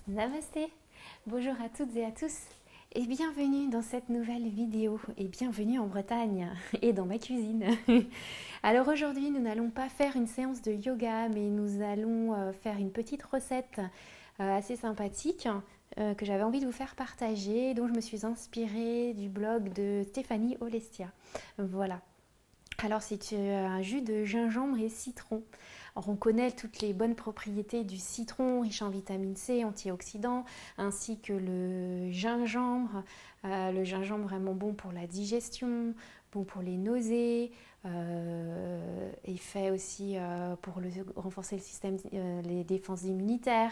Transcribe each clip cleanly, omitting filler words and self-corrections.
Namasté, bonjour à toutes et à tous et bienvenue dans cette nouvelle vidéo et bienvenue en Bretagne et dans ma cuisine. Alors aujourd'hui nous n'allons pas faire une séance de yoga mais nous allons faire une petite recette assez sympathique que j'avais envie de vous faire partager, dont je me suis inspirée du blog de Stéphanie Olestia. Voilà. Alors c'est un jus de gingembre et citron. Alors on connaît toutes les bonnes propriétés du citron, riche en vitamine C, antioxydants, ainsi que le gingembre. Le gingembre vraiment bon pour la digestion, bon pour les nausées, et fait aussi pour renforcer le système, les défenses immunitaires.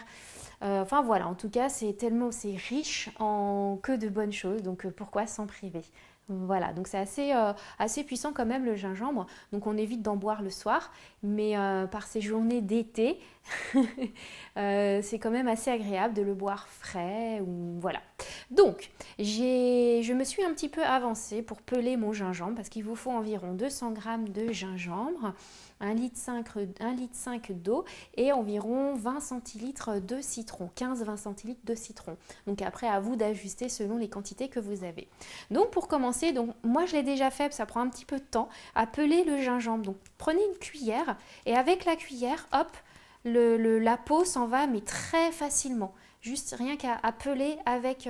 Enfin voilà, en tout cas c'est riche en que de bonnes choses, donc pourquoi s'en priver? Voilà, donc c'est assez puissant quand même le gingembre, donc on évite d'en boire le soir, mais par ces journées d'été, c'est quand même assez agréable de le boire frais, ou voilà. Donc, je me suis un petit peu avancée pour peler mon gingembre, parce qu'il vous faut environ 200 g de gingembre, 1,5 litre d'eau et environ 20 centilitres de citron, 15-20 centilitres de citron. Donc après, à vous d'ajuster selon les quantités que vous avez. Donc pour commencer, moi je l'ai déjà fait, ça prend un petit peu de temps, à peler le gingembre. Donc prenez une cuillère et avec la cuillère, hop, la peau s'en va, mais très facilement. Juste rien qu'à peler avec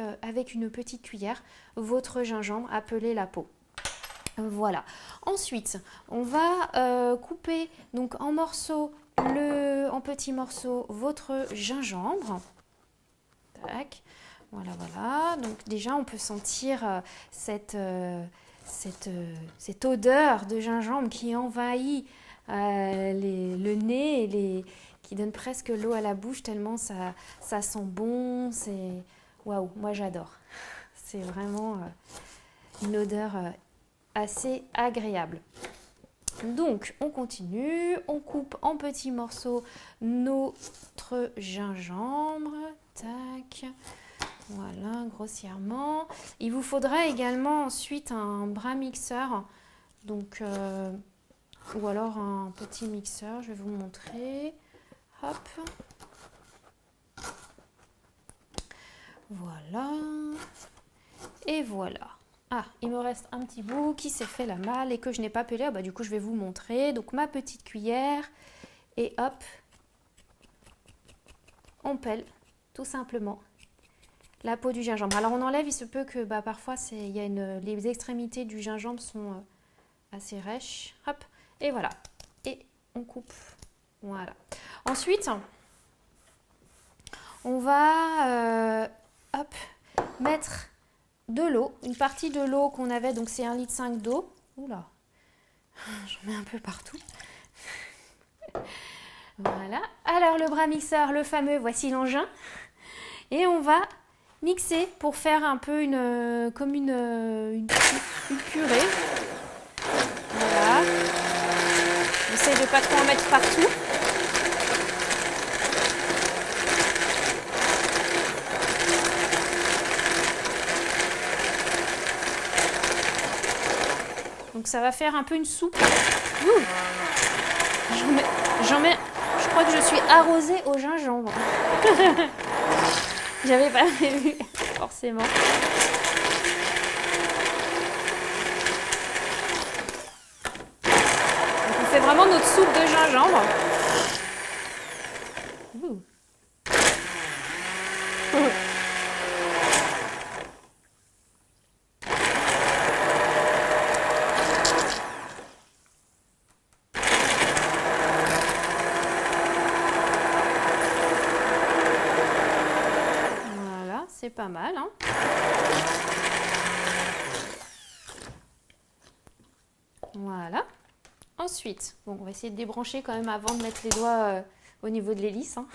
une petite cuillère votre gingembre, à peler la peau. Voilà. Ensuite, on va couper donc en petits morceaux votre gingembre. Tac. Voilà, voilà. Donc déjà, on peut sentir cette odeur de gingembre qui envahit le nez et qui donne presque l'eau à la bouche tellement ça sent bon. C'est waouh, moi j'adore. C'est vraiment une odeur assez agréable. Donc on continue, on coupe en petits morceaux notre gingembre, tac, voilà, grossièrement. Il vous faudra également ensuite un bras mixeur, donc ou alors un petit mixeur, je vais vous montrer. Hop, voilà, et voilà. Ah, il me reste un petit bout qui s'est fait la malle et que je n'ai pas pelé. Ah bah, du coup, je vais vous montrer. Donc, ma petite cuillère. Et hop, on pèle tout simplement la peau du gingembre. Alors, on enlève, il se peut que parfois, les extrémités du gingembre sont assez rêches. Hop, et voilà. Et on coupe. Voilà. Ensuite, on va hop, mettre de l'eau, une partie de l'eau qu'on avait, donc c'est 1,5 litre d'eau. Oula, j'en mets un peu partout. Voilà. Alors le bras mixeur, le fameux, voici l'engin. Et on va mixer pour faire un peu comme une purée. Voilà. J'essaie de pas trop en mettre partout. Donc ça va faire un peu une soupe. Je crois que je suis arrosée au gingembre. J'avais pas prévu, forcément. Donc on fait vraiment notre soupe de gingembre. C'est pas mal, hein. Voilà. Ensuite, bon, on va essayer de débrancher quand même avant de mettre les doigts au niveau de l'hélice, hein.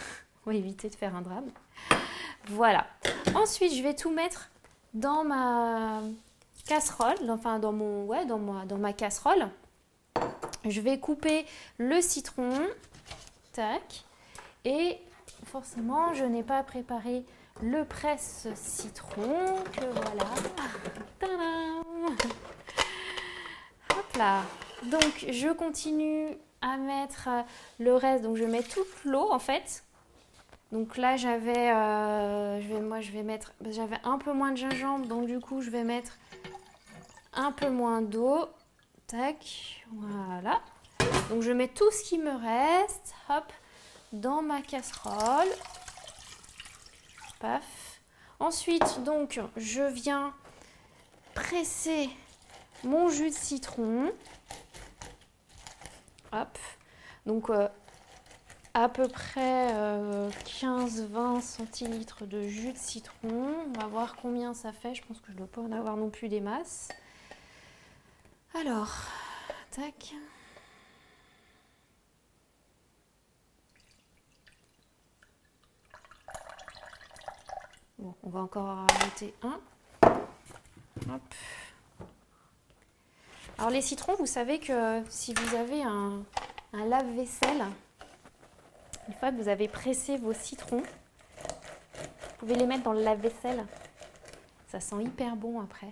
On va éviter de faire un drame. Voilà. Ensuite, je vais tout mettre dans ma casserole, enfin dans ma casserole. Je vais couper le citron, tac, et forcément, je n'ai pas préparé le presse-citron, que voilà. Tadam! Hop là. Donc, je continue à mettre le reste. Donc, je mets toute l'eau, en fait. Donc là, j'avais j'avais un peu moins de gingembre, donc du coup, je vais mettre un peu moins d'eau. Tac, voilà. Donc je mets tout ce qui me reste, hop, dans ma casserole. Paf. Ensuite, donc, je viens presser mon jus de citron. Hop. Donc, à peu près 15-20 centilitres de jus de citron. On va voir combien ça fait. Je pense que je ne dois pas en avoir non plus des masses. Alors, tac. Bon, on va encore en rajouter un. Hop. Alors les citrons, vous savez que si vous avez un lave-vaisselle, une fois que vous avez pressé vos citrons, vous pouvez les mettre dans le lave-vaisselle. Ça sent hyper bon après.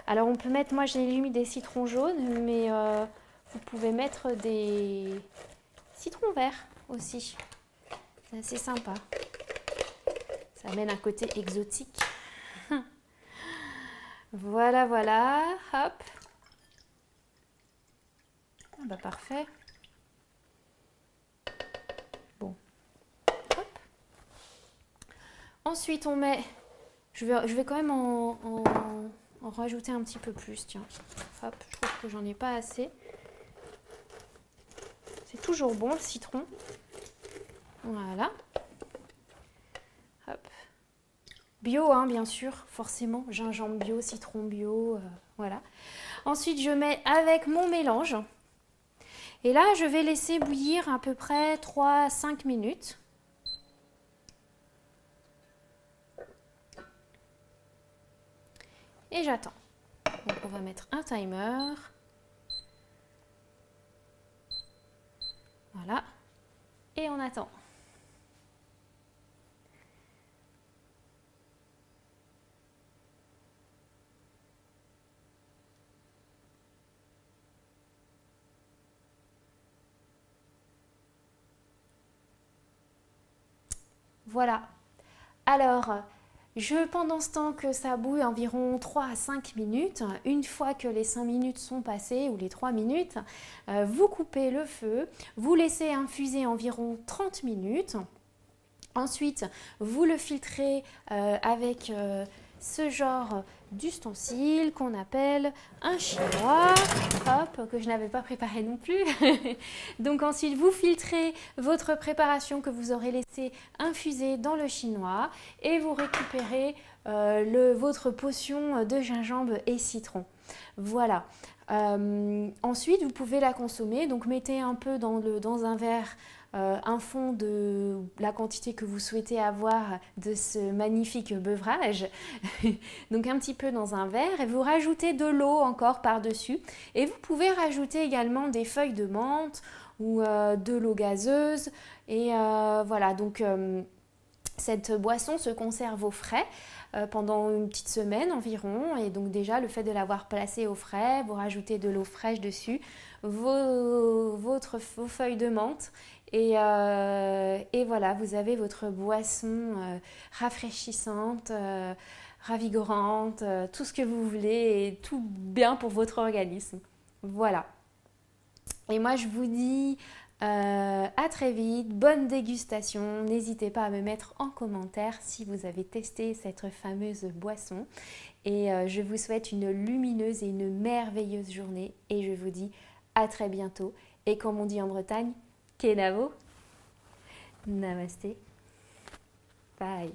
Alors on peut mettre, moi j'ai mis des citrons jaunes, mais vous pouvez mettre des citrons verts aussi. C'est assez sympa. Ça amène un côté exotique. Voilà, voilà. Hop. Ah bah parfait. Bon. Hop. Ensuite on met... Je vais quand même en rajouter un petit peu plus, tiens. Hop, je trouve que j'en ai pas assez. C'est toujours bon le citron. Voilà. Hop. Bio, hein, bien sûr, forcément. Gingembre bio, citron bio, voilà. Ensuite, je mets avec mon mélange. Et là, je vais laisser bouillir à peu près 3 à 5 minutes. Et j'attends. Donc, on va mettre un timer. Voilà. Et on attend. Voilà. Alors, pendant ce temps que ça bouille environ 3 à 5 minutes, une fois que les 5 minutes sont passées ou les 3 minutes, vous coupez le feu, vous laissez infuser environ 30 minutes. Ensuite, vous le filtrez avec ce genre d'ustensile qu'on appelle un chinois, hop, que je n'avais pas préparé non plus. Donc ensuite, vous filtrez votre préparation que vous aurez laissé infuser dans le chinois et vous récupérez votre potion de gingembre et citron. Voilà. Ensuite, vous pouvez la consommer. Donc mettez un peu dans un verre un fond de la quantité que vous souhaitez avoir de ce magnifique beuvage. Donc un petit peu dans un verre et vous rajoutez de l'eau encore par-dessus. Et vous pouvez rajouter également des feuilles de menthe ou de l'eau gazeuse. Et voilà, donc cette boisson se conserve au frais pendant une petite semaine environ. Et donc déjà, le fait de l'avoir placée au frais, vous rajoutez de l'eau fraîche dessus, vos feuilles de menthe. Et voilà, vous avez votre boisson rafraîchissante, ravigorante, tout ce que vous voulez et tout bien pour votre organisme. Voilà. Et moi, je vous dis à très vite, bonne dégustation. N'hésitez pas à me mettre en commentaire si vous avez testé cette fameuse boisson. Et je vous souhaite une lumineuse et une merveilleuse journée. Et je vous dis à très bientôt. Et comme on dit en Bretagne, Kenavo, Namasté, bye.